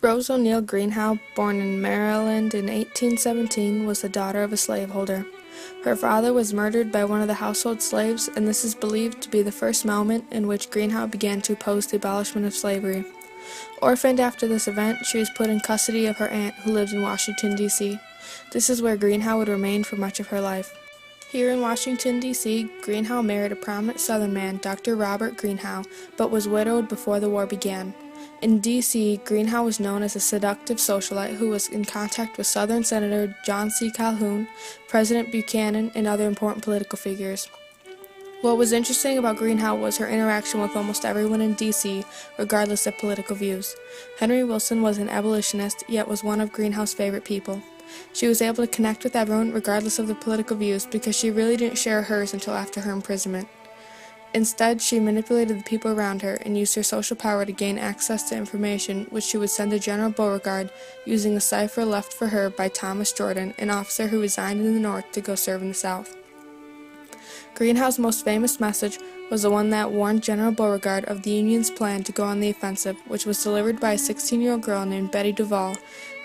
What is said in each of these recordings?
Rose O'Neal Greenhow, born in Maryland in 1817, was the daughter of a slaveholder. Her father was murdered by one of the household slaves, and this is believed to be the first moment in which Greenhow began to oppose the abolishment of slavery. Orphaned after this event, she was put in custody of her aunt who lived in Washington, D.C. This is where Greenhow would remain for much of her life. Here in Washington, D.C., Greenhow married a prominent Southern man, Dr. Robert Greenhow, but was widowed before the war began. In D.C., Greenhow was known as a seductive socialite who was in contact with Southern Senator John C. Calhoun, President Buchanan, and other important political figures. What was interesting about Greenhow was her interaction with almost everyone in D.C., regardless of political views. Henry Wilson was an abolitionist, yet was one of Greenhow's favorite people. She was able to connect with everyone regardless of their political views because she really didn't share hers until after her imprisonment. Instead, she manipulated the people around her and used her social power to gain access to information which she would send to General Beauregard using a cipher left for her by Thomas Jordan, an officer who resigned in the North to go serve in the South. Greenhow's most famous message was the one that warned General Beauregard of the Union's plan to go on the offensive, which was delivered by a 16-year-old girl named Betty Duval,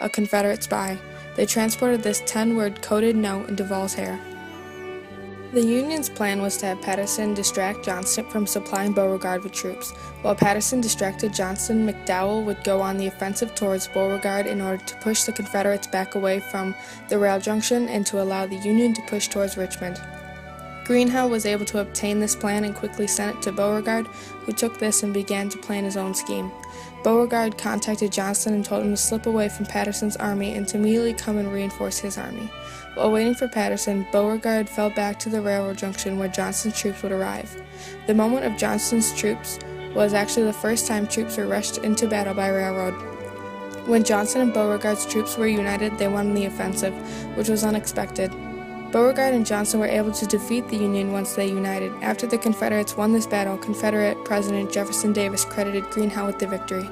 a Confederate spy. They transported this 10-word coded note in Duval's hair. The Union's plan was to have Patterson distract Johnston from supplying Beauregard with troops. While Patterson distracted Johnston, McDowell would go on the offensive towards Beauregard in order to push the Confederates back away from the rail junction and to allow the Union to push towards Richmond. Greenhow was able to obtain this plan and quickly sent it to Beauregard, who took this and began to plan his own scheme. Beauregard contacted Johnston and told him to slip away from Patterson's army and to immediately come and reinforce his army. While waiting for Patterson, Beauregard fell back to the railroad junction where Johnston's troops would arrive. The moment of Johnston's troops was actually the first time troops were rushed into battle by railroad. When Johnston and Beauregard's troops were united, they won the offensive, which was unexpected. Beauregard and Johnston were able to defeat the Union once they united. After the Confederates won this battle, Confederate President Jefferson Davis credited Greenhow with the victory.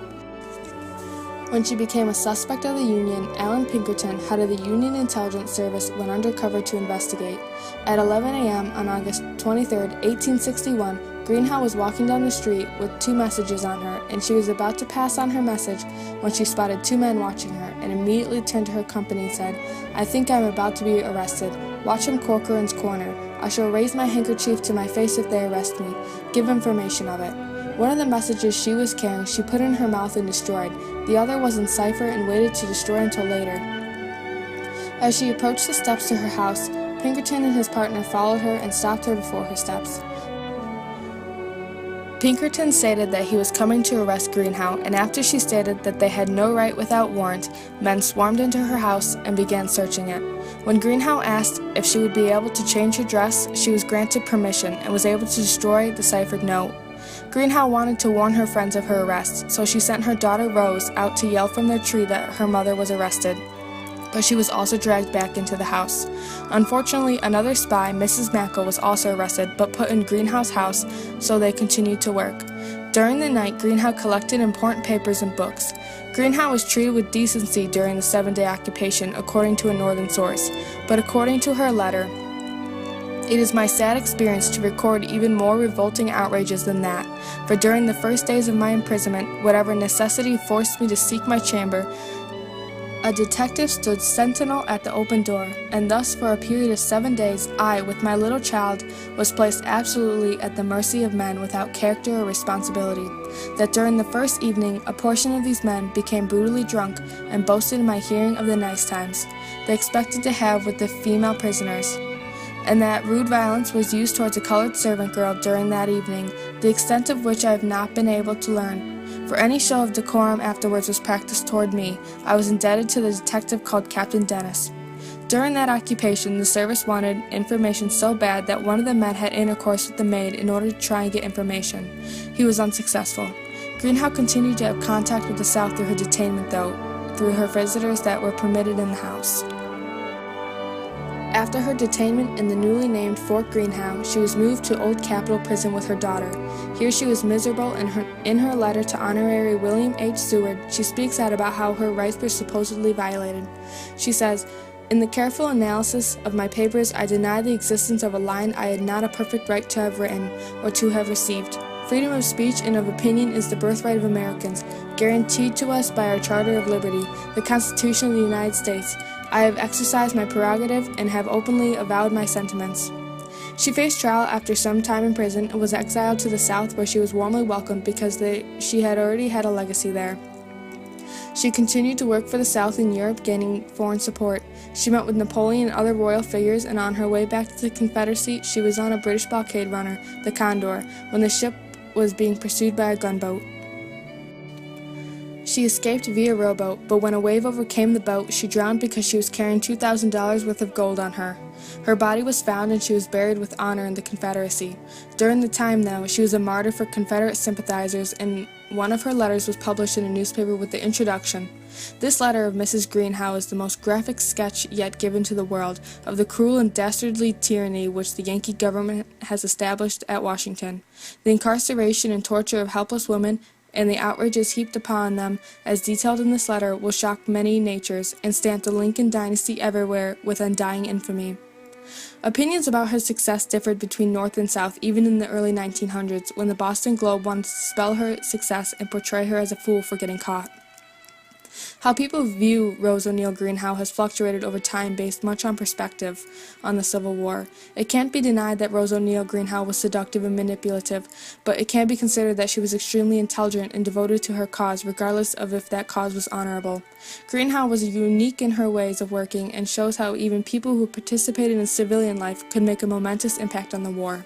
When she became a suspect of the Union, Allen Pinkerton, head of the Union Intelligence Service, went undercover to investigate. At 11 a.m. on August 23, 1861, Greenhow was walking down the street with two messages on her, and she was about to pass on her message when she spotted two men watching her, and immediately turned to her company and said, "I think I am about to be arrested. Watch him Corcoran's corner. I shall raise my handkerchief to my face if they arrest me. Give information of it." One of the messages she was carrying she put in her mouth and destroyed. The other was in cipher and waited to destroy until later. As she approached the steps to her house, Pinkerton and his partner followed her and stopped her before her steps. Pinkerton stated that he was coming to arrest Greenhow, and after she stated that they had no right without warrant, men swarmed into her house and began searching it. When Greenhow asked if she would be able to change her dress, she was granted permission and was able to destroy the ciphered note. Greenhow wanted to warn her friends of her arrest, so she sent her daughter Rose out to yell from their tree that her mother was arrested. But she was also dragged back into the house. Unfortunately, another spy, Mrs. Mackle, was also arrested but put in Greenhow's house, so they continued to work. During the night, Greenhow collected important papers and books. Greenhow was treated with decency during the 7-day occupation, according to a northern source, but according to her letter, "It is my sad experience to record even more revolting outrages than that, for during the first days of my imprisonment, whatever necessity forced me to seek my chamber, a detective stood sentinel at the open door, and thus for a period of 7 days I, with my little child, was placed absolutely at the mercy of men without character or responsibility. That during the first evening a portion of these men became brutally drunk and boasted in my hearing of the nice times they expected to have with the female prisoners, and that rude violence was used towards a colored servant girl during that evening, the extent of which I have not been able to learn. For any show of decorum afterwards was practiced toward me, I was indebted to the detective called Captain Dennis. During that occupation, the service wanted information so bad that one of the men had intercourse with the maid in order to try and get information. He was unsuccessful. Greenhow continued to have contact with the South through her detainment, though, through her visitors that were permitted in the house. After her detainment in the newly named Fort Greenhow, she was moved to Old Capitol Prison with her daughter. Here she was miserable, and in her letter to Honorary William H. Seward, she speaks out about how her rights were supposedly violated. She says, "In the careful analysis of my papers, I deny the existence of a line I had not a perfect right to have written or to have received. Freedom of speech and of opinion is the birthright of Americans, guaranteed to us by our Charter of Liberty, the Constitution of the United States. I have exercised my prerogative and have openly avowed my sentiments." She faced trial after some time in prison and was exiled to the South, where she was warmly welcomed because she had already had a legacy there. She continued to work for the South in Europe, gaining foreign support. She met with Napoleon and other royal figures, and on her way back to the Confederacy, she was on a British blockade runner, the Condor, when the ship was being pursued by a gunboat. She escaped via rowboat, but when a wave overcame the boat, she drowned because she was carrying $2,000 worth of gold on her. Her body was found and she was buried with honor in the Confederacy. During the time, though, she was a martyr for Confederate sympathizers, and one of her letters was published in a newspaper with the introduction, "This letter of Mrs. Greenhow is the most graphic sketch yet given to the world of the cruel and dastardly tyranny which the Yankee government has established at Washington. The incarceration and torture of helpless women and the outrages heaped upon them, as detailed in this letter, will shock many natures, and stamp the Lincoln dynasty everywhere with undying infamy." Opinions about her success differed between North and South even in the early 1900s, when the Boston Globe wanted to spell her success and portray her as a fool for getting caught. How people view Rose O'Neal Greenhow has fluctuated over time based much on perspective on the Civil War. It can't be denied that Rose O'Neal Greenhow was seductive and manipulative, but it can be considered that she was extremely intelligent and devoted to her cause, regardless of if that cause was honorable. Greenhow was unique in her ways of working and shows how even people who participated in civilian life could make a momentous impact on the war.